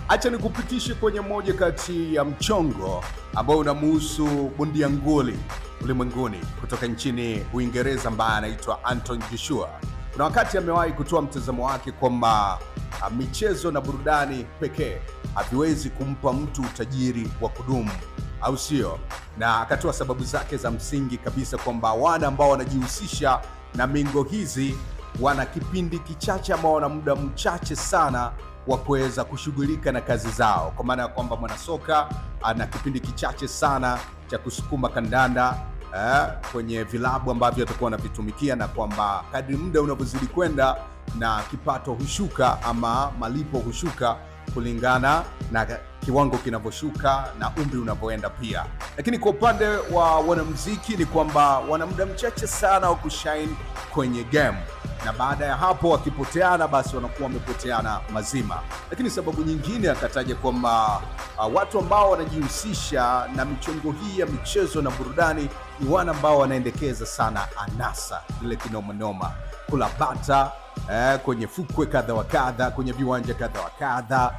Acha nikupitishe kwenye moja kati ya mchongo ambao unamhusu bondia nguli ulimwenguni kutoka nchini Uingereza ambaye anaitwa Anthony Joshua. Kuna wakati amewahi kutoa mtazamo wake kwamba michezo na burudani pekee haviwezi kumpa mtu utajiri wa kudumu, au sio? Na akatoa sababu zake za msingi kabisa kwamba wana ambao wanajihusisha na mingo hizi wana kipindi kichache ama wana muda mchache sana wa kuweza kushughulika na kazi zao, kwa maana ya kwamba mwanasoka ana kipindi kichache sana cha kusukuma kandanda kwenye vilabu ambavyo atakuwa anavitumikia, na kwamba kadri muda unavyozidi kwenda na kipato hushuka ama malipo hushuka kulingana na kiwango kinavyoshuka na umri unavyoenda pia. Lakini kwa upande wa wanamuziki ni kwamba wana muda mchache sana wa kushine kwenye game, na baada ya hapo wakipoteana basi wanakuwa wamepoteana mazima. Lakini sababu nyingine akataja kwamba watu ambao wanajihusisha na michongo hii ya michezo na burudani ni wana ambao wanaendekeza sana anasa, ile kinomanoma, kula bata kwenye fukwe kadha wa kadha, kwenye viwanja kadha wa kadha,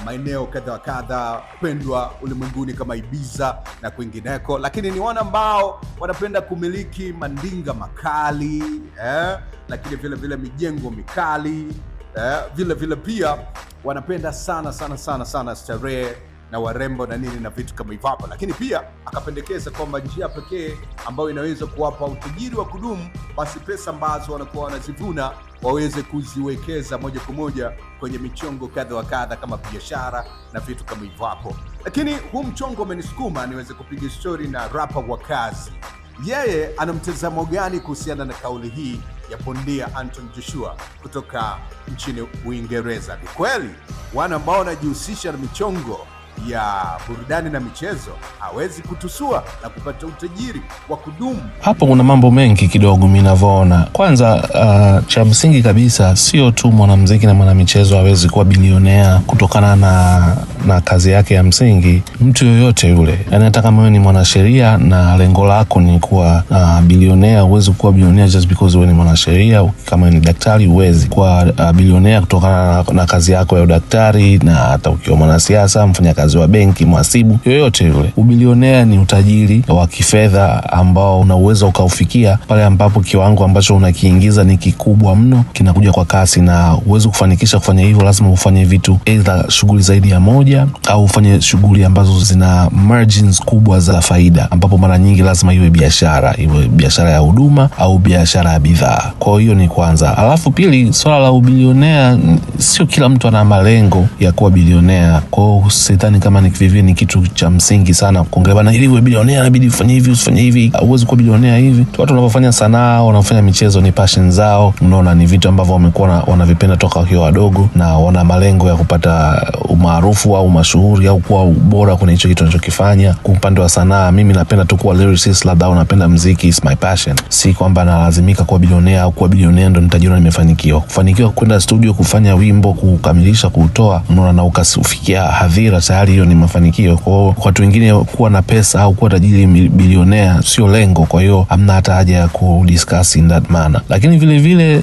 maeneo kadha wa kadha pendwa ulimwenguni kama Ibiza na kwingineko. Lakini ni wana ambao wanapenda kumiliki mandinga makali, lakini vile vile mijengo mikali, vile vile pia wanapenda sana starehe na warembo na nini na vitu kama hivyo. Lakini pia akapendekeza kwamba njia pekee ambayo inaweza kuwapa utajiri wa kudumu, basi pesa ambazo wanakuwa wanazivuna waweze kuziwekeza moja kwa moja kwenye michongo kadha wa kadha kama biashara na vitu kama hivyo. Lakini huu mchongo umenisukuma niweze kupiga story na rapper wa kazi. Yeye ana mtazamo gani kuhusiana na kauli hii ya bondia Anthony Joshua kutoka nchini Uingereza? Ni kweli wana ambao wanajihusisha na michongo ya burudani na michezo hawezi kutusua na kupata utajiri wa kudumu? Hapo kuna mambo mengi kidogo mimi ninavyoona. Kwanza cha msingi kabisa, sio tu mwanamuziki na mwanamichezo hawezi kuwa bilionea kutokana na kazi yake ya msingi. Mtu yoyote yule, yani hata kama wewe ni mwanasheria na lengo lako ni kuwa bilionea, huwezi kuwa bilionea just because wewe ni mwanasheria. Kama ni daktari, huwezi kuwa bilionea kutokana na kazi yako ya udaktari, na hata ukiwa mwanasiasa, mfanyakazi wa benki, mhasibu, yoyote yule. Ubilionea ni utajiri wa kifedha ambao una uwezo ukaufikia pale ambapo kiwango ambacho unakiingiza ni kikubwa mno, kinakuja kwa kasi, na uwezo kufanikisha kufanya hivyo lazima ufanye vitu, either shughuli zaidi ya moja au ufanye shughuli ambazo zina margins kubwa za faida, ambapo mara nyingi lazima iwe biashara ya huduma au biashara ya bidhaa. Kwa hiyo ni kwanza. Alafu pili, swala la ubilionea, sio kila mtu ana malengo ya kuwa bilionea. Kwa hiyo sidhani kama ni kitu cha msingi sana kuongelea bana, ili uwe bilionea inabidi ufanye hivi usifanye hivi. Huwezi kuwa bilionea hivi. Watu wanapofanya sanaa, wanafanya michezo, ni passion zao. Unaona, ni vitu ambavyo wamekuwa wanavipenda toka wakiwa wadogo, na wana malengo ya kupata umaarufu au mashuhuri au kuwa bora kwenye hicho kitu wanachokifanya. Kwa upande wa sanaa, mimi napenda tu kuwa lyricist, labda napenda muziki, is my passion. Si kwamba nalazimika kuwa bilionea au kuwa bilionea ndo nitajiona nimefanikiwa. Kufanikiwa kwenda studio kufanya wimbo, kukamilisha, kuutoa, unaona, na ukasifikia hadhira, tayari hiyo ni mafanikio. Kwa watu wengine kuwa na pesa au kuwa tajiri bilionea sio lengo, kwa hiyo hamna hata haja ya kudiscuss in that manner. Lakini vile vile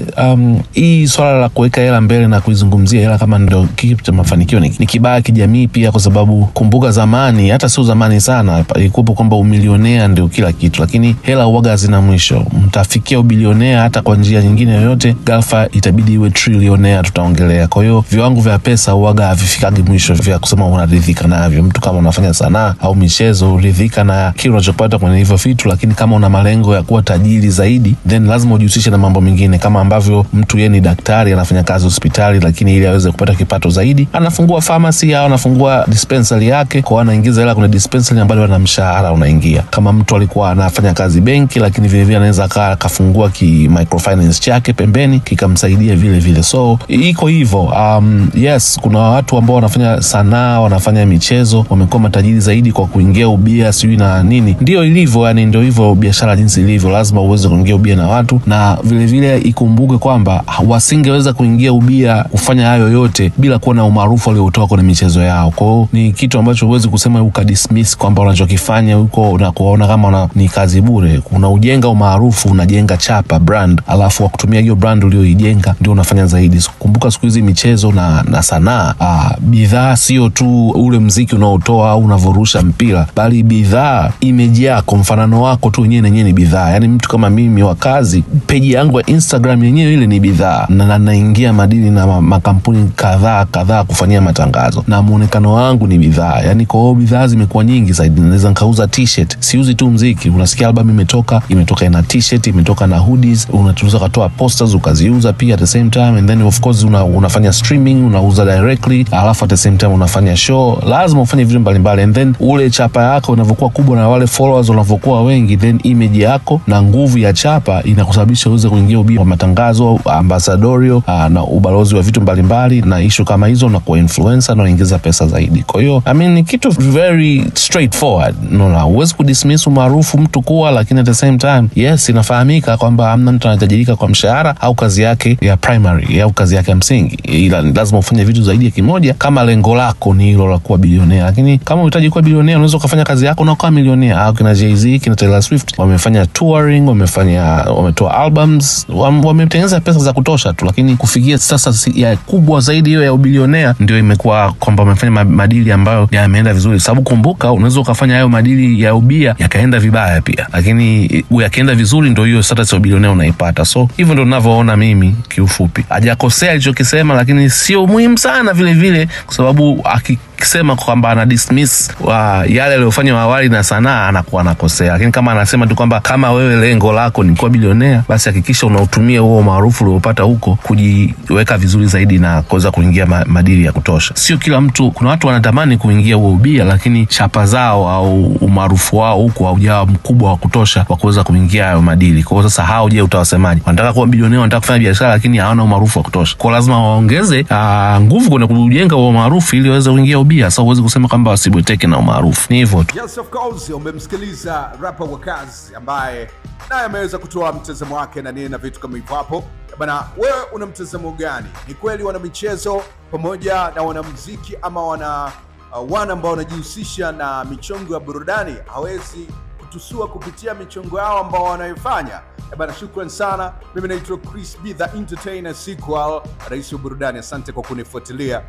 hii swala la kuweka hela mbele na kuizungumzia hela kama ndio kitu cha mafanikio ni kibaya kijamii pia, kwa sababu kumbuka zamani, hata sio zamani sana, ilikuwa kwamba umilionea ndio kila kitu, lakini hela huaga zina mwisho. Mtafikia ubilionea hata kwa njia nyingine yoyote, ghafla itabidi iwe trillionaire tutaongelea. Kwa hiyo viwango vya pesa huaga havifikagi mwisho vya kusema unaridhika navyo. Mtu kama unafanya sanaa au michezo, uridhika na kile unachopata kwenye hivyo vitu, lakini kama una malengo ya kuwa tajiri zaidi, then lazima ujihusishe na mambo mengine, kama ambavyo mtu yeye ni daktari, anafanya kazi hospitali, lakini ili aweze kupata kipato zaidi, anafungua pharmacy au anafungua dispensary yake, kwa anaingiza hela kwenye dispensary ambayo ana mshahara unaingia. Kama mtu alikuwa anafanya kazi benki, lakini vile vile anaweza akafungua microfinance chake pembeni, kikamsaidia vile vile. So iko hivyo. Yes, kuna watu ambao wanafanya sanaa, wanafanya kufanya michezo, wamekuwa matajiri zaidi kwa kuingia ubia sijui na nini. Ndio ilivyo, yani ndio hivyo biashara jinsi ilivyo, lazima uweze kuingia ubia na watu, na vile vile ikumbuke kwamba wasingeweza kuingia ubia kufanya hayo yote bila kuwa na umaarufu waliotoa kwenye michezo yao. Kwa hiyo ni kitu ambacho huwezi kusema ukadismiss kwamba unachokifanya huko na kuona kama ni kazi bure. Unajenga umaarufu, unajenga chapa, brand, alafu kutumia hiyo brand ulioijenga ndio unafanya zaidi. Kumbuka siku hizi michezo na sanaa, bidhaa sio tu ule mziki unaotoa au unavorusha mpira, bali bidhaa, image yako, mfanano wako tu yenyewe ni bidhaa. Yani mtu kama mimi wa kazi, page yangu ya Instagram yenyewe ile ni bidhaa, na naingia madili na makampuni kadhaa kufanyia matangazo, na muonekano wangu ni bidhaa. Yani kwa hiyo bidhaa zimekuwa nyingi zaidi. Naweza nikauza t-shirt, siuzi tu mziki. Unasikia album imetoka ina t-shirt, imetoka na hoodies, unaweza kutoa posters ukaziuza pia at the same time, and then of course unafanya streaming, unauza directly, alafu at the same time unafanya show. Lazima ufanye vitu mbalimbali, and then ule chapa yako inavyokuwa kubwa na wale followers wanavyokuwa wengi, then image yako na nguvu ya chapa inakusababisha uweze kuingia ubia wa matangazo, ambassadorial, na ubalozi wa vitu mbalimbali na issue kama hizo, na kwa influencer na kuingiza pesa zaidi. Kwa hiyo ni kitu very straightforward. Huwezi kudismiss umaarufu mtu kuwa, lakini at the same time yes, inafahamika kwamba hamna mtu anatajirika kwa mshahara au kazi yake ya primary au kazi yake ya msingi, ila lazima ufanye vitu zaidi ya kimoja kama lengo lako ni hilo la kuwa bilionea. Lakini kama unahitaji kuwa bilionea, unaweza kufanya kazi yako na kuwa milionea. Au kina Jay-Z, kina Taylor Swift wamefanya touring, wametoa albums, wametengeneza pesa za kutosha tu, lakini kufikia sasa ya kubwa zaidi hiyo ya bilionea ndio imekuwa kwamba wamefanya madili ambayo yameenda vizuri. Sababu kumbuka, unaweza ukafanya hayo madili ya ubia yakaenda vibaya pia, lakini yakienda vizuri ndio hiyo status ya bilionea unaipata. So hivyo ndio ninavyoona mimi kiufupi. Hajakosea alichokisema, lakini sio muhimu sana vile vile, kwa sababu akisema kwamba ana dismiss yale aliyofanya awali na sanaa, anakuwa anakosea. Lakini kama anasema tu kwamba kama wewe lengo lako ni kuwa bilionea, basi hakikisha unautumia huo maarufu uliopata huko kujiweka vizuri zaidi na kuweza kuingia madili ya kutosha. Sio kila mtu, kuna watu wanatamani kuingia huo ubia, lakini chapa zao au umaarufu wao huko haujawa mkubwa wa kutosha wa kuweza kuingia hayo madili. Kwa hiyo sasa hao, je, utawasemaje? Wanataka kuwa bilionea, wanataka kufanya biashara, lakini hawana umaarufu wa kutosha. Kwa lazima waongeze nguvu kwenye kujenga huo maarufu ili waweze kuingia ubia. Sasa huwezi kusema kwamba wasibweteke na umaarufu. Ni hivyo tu. Yes, of course, umemsikiliza rapper wa kazi ambaye naye ameweza kutoa mtazamo wake na nini na vitu kama hivyo hapo. Bana, wewe una mtazamo gani? Ni kweli wana michezo pamoja na wanamuziki ama wana ambao wanajihusisha na michongo ya burudani hawezi kutusua kupitia michongo yao ambao wanaifanya? Bana, shukran sana. Mimi naitwa Chris B, the Entertainer Sequel, rais wa burudani. Asante kwa kunifuatilia.